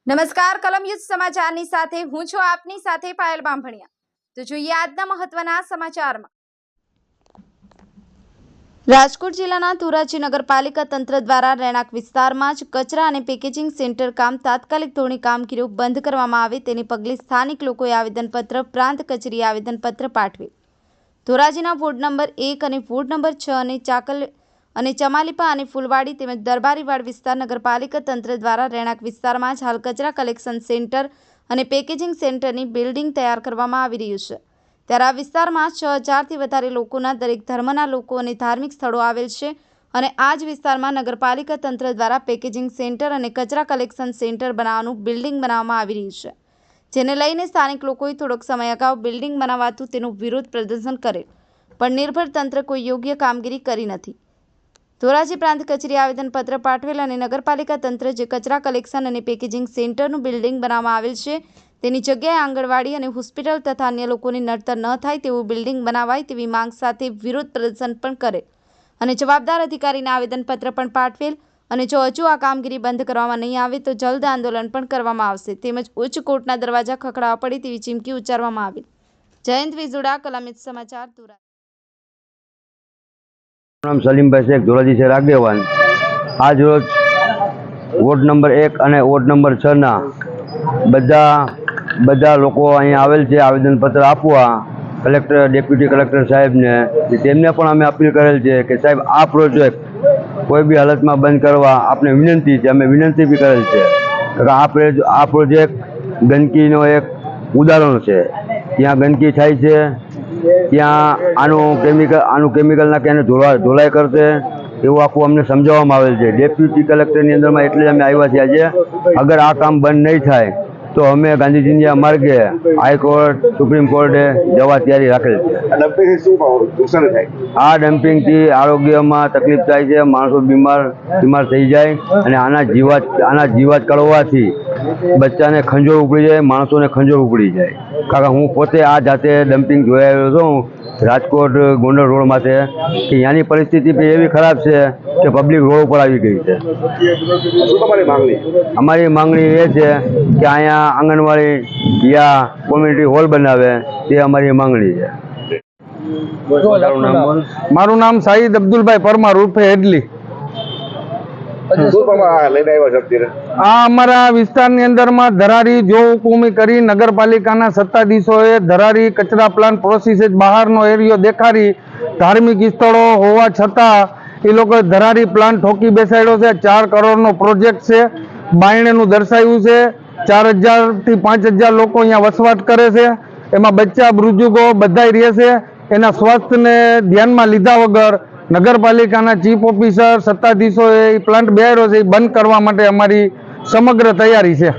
નમસ્કાર કલમ યુદ્ધ સમાચારની સાથે હું છું આપની સાથે પાયલ બામભણિયા। તો જોઈએ આજના મહત્વના સમાચારમાં। રાજકોટ જિલ્લાના ધોરાજી નગરપાલિકા તંત્ર દ્વારા રહેણાંક વિસ્તારમાં જ કચરા અને પેકેજિંગ સેન્ટર કામ તાત્કાલિક ધોરણે કામગીરી બંધ કરવામાં આવે તેની પગલે સ્થાનિક લોકોએ આવેદનપત્ર પ્રાંત કચેરીએ આવેદનપત્ર પાઠવેલ। ધોરાજીના વોર્ડ નંબર 1 અને વોર્ડ નંબર 6 અને ચાકલ અને ચમાલીપા અને ફૂલવાડી તેમજ દરબારીવાડ વિસ્તાર નગરપાલિકા તંત્ર દ્વારા રહેણાંક વિસ્તારમાં જ હાલ કચરા કલેક્શન સેન્ટર અને પેકેજિંગ સેન્ટરની બિલ્ડિંગ તૈયાર કરવામાં આવી રહ્યું છે। ત્યારે આ વિસ્તારમાં 6000થી વધારે લોકોના દરેક ધર્મના લોકો અને ધાર્મિક સ્થળો આવેલ છે અને આ જ વિસ્તારમાં નગરપાલિકા તંત્ર દ્વારા પેકેજિંગ સેન્ટર અને કચરા કલેક્શન સેન્ટર બનાવવાનું બિલ્ડિંગ બનાવવામાં આવી રહ્યું છે, જેને લઈને સ્થાનિક લોકોએ થોડોક સમય અગાઉ બિલ્ડિંગ બનાવાતું તેનું વિરોધ પ્રદર્શન કરેલ, પણ નિર્ભર તંત્ર કોઈ યોગ્ય કામગીરી કરી નથી। ધોરાજી પ્રાંત કચેરીએ આવેદનપત્ર પાઠવેલ અને નગરપાલિકા તંત્ર જે કચરા કલેક્શન અને પેકેજિંગ સેન્ટરનું બિલ્ડિંગ બનાવવામાં આવેલ છે તેની જગ્યાએ આંગણવાડી અને હોસ્પિટલ તથા અન્ય લોકોને નડતર ન થાય તેવું બિલ્ડિંગ બનાવાય તેવી માંગ સાથે વિરોધ પ્રદર્શન પણ કરેલ અને જવાબદાર અધિકારીને આવેદનપત્ર પણ પાઠવેલ અને જો હજુ આ કામગીરી બંધ કરવામાં નહીં આવે તો જલ્દ આંદોલન પણ કરવામાં આવશે તેમજ ઉચ્ચ કોર્ટના દરવાજા ખખડાવવા પડે તેવી ચીમકી ઉચ્ચારવામાં આવેલ। જયંત વિજુડા, કલમ યુદ્ધ સમાચાર, ધોરાજી। नाम सलीम भाई शेख, धोराजी शहर आगेवान। आज रोज वोर्ड नंबर 1 અને वोर्ड नंबर 6 ના બધા લોકો અહીં આવેલ છે આવેદનપત્ર આપવા કલેક્ટર, ડેપ્યુટી કલેક્ટર સાહેબને। તેમને પણ અમે અપીલ કરેલ છે કે સાહેબ આ પ્રોજેક્ટ કોઈ બી હાલતમાં બંધ કરવા આપણે વિનંતી છે, અમે વિનંતી બી કરેલ છે કે આ પ્રોજેક્ટ ગંદકીનો એક ઉદાહરણ છે। ત્યાં ગંદકી થાય છે, ત્યાં આનું કેમિકલ નાખી અને ધોલાઈ કરશે એવું આખું અમને સમજાવવામાં આવેલ છે। ડેપ્યુટી કલેક્ટરની અંદરમાં એટલે જ અમે આવ્યા છીએ આજે। અગર આ કામ બંધ નહીં થાય તો અમે ગાંધીજીના માર્ગે હાઈકોર્ટ, સુપ્રીમ કોર્ટે જવા તૈયારી રાખેલ છે। આ ડમ્પિંગથી આરોગ્યમાં તકલીફ થાય છે, માણસો બીમાર થઈ જાય અને આના જીવાત કરવાથી બચ્ચાને ખંજોર ઉપડી જાય, માણસોને ખંજોર ઉપડી જાય। કારણ હું પોતે આ જાતે ડમ્પિંગ જોઈ આવ્યો છું રાજકોટ ગોંડલ રોડ માથે કે ત્યાંની પરિસ્થિતિ એવી ખરાબ છે કે પબ્લિક રોડ ઉપર આવી ગઈ છે। અમારી માંગણી એ છે કે અહીંયા આંગણવાડી યા કોમ્યુનિટી હોલ બનાવે તે અમારી માંગણી છે। મારું નામ સાહિદ અબ્દુલભાઈ પરમાર ઉર્ફે હેડલી। આ અમારા વિસ્તારની અંદરમાં ધરારી જો હુકુમી કરી નગરપાલિકાના સત્તાધીશોએ ધરારી કચરા પ્લાન્ટ પ્રોસેસ બહારનો એરિયો દેખાડી ધાર્મિક સ્થળો હોવા છતાં એ લોકોએ ધરારી પ્લાન્ટ ઠોકી બેસાડ્યો છે। 4 કરોડનો પ્રોજેક્ટ છે, બાયણેનું દર્શાવ્યું છે। 4000 થી 5000 લોકો અહીંયા વસવાટ કરે છે, એમાં બચ્ચા બુજુર્ગો બધાય રહે છે। એના સ્વાસ્થ્યને ધ્યાનમાં લીધા વગર નગરપાલિકાના ચીફ ઓફિસર, સત્તાધીશોએ એ પ્લાન્ટ બેહાડ્યો છે, એ બંધ કરવા માટે અમારી સમગ્ર તૈયારી છે।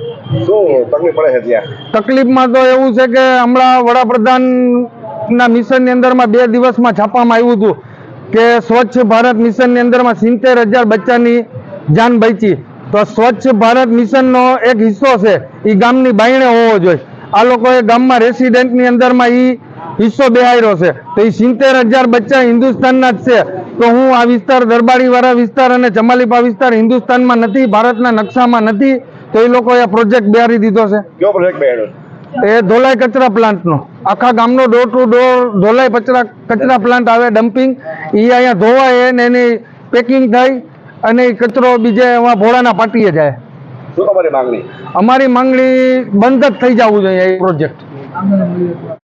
તકલીફમાં તો એવું છે કે હમણાં વડાપ્રધાનના મિશનની અંદરમાં 2 દિવસમાં છાપવામાં આવ્યું હતું કે સ્વચ્છ ભારત મિશનની અંદરમાં 70000 બચ્ચાની જાન બચી। તો સ્વચ્છ ભારત મિશનનો એક હિસ્સો છે એ ગામની બાયણે હોવો જોઈએ। આ લોકોએ ગામમાં રેસિડેન્ટની અંદરમાં એ હિસ્સો બેહાડ્યો છે, તો એ 70000 બચ્ચા હિન્દુસ્તાનના જ છે। તો હું આ વિસ્તાર દરબારીવાળા વિસ્તાર અને ચમાલીપા વિસ્તાર હિન્દુસ્તાનમાં નથી, ભારતના નકશામાં નથી, તો એ લોકોએ પ્રોજેક્ટ બેહાડી દીધો છે। કયો પ્રોજેક્ટ બેહાડ્યો? એ ધોલાઈ કચરા પ્લાન્ટનો, આખા ગામનો ડોર ટુ ડોર ધોલાઈ કચરા પ્લાન્ટ આવે ડમ્પિંગ, એ અહીંયા ધોવાય ને એની પેકિંગ થાય અને એ કચરો બીજે એમાં ભોળાના પાટીએ જાય। શું તમારી માંગણી? અમારી માંગણી બંધ જ થઈ જવું જોઈએ એ પ્રોજેક્ટ।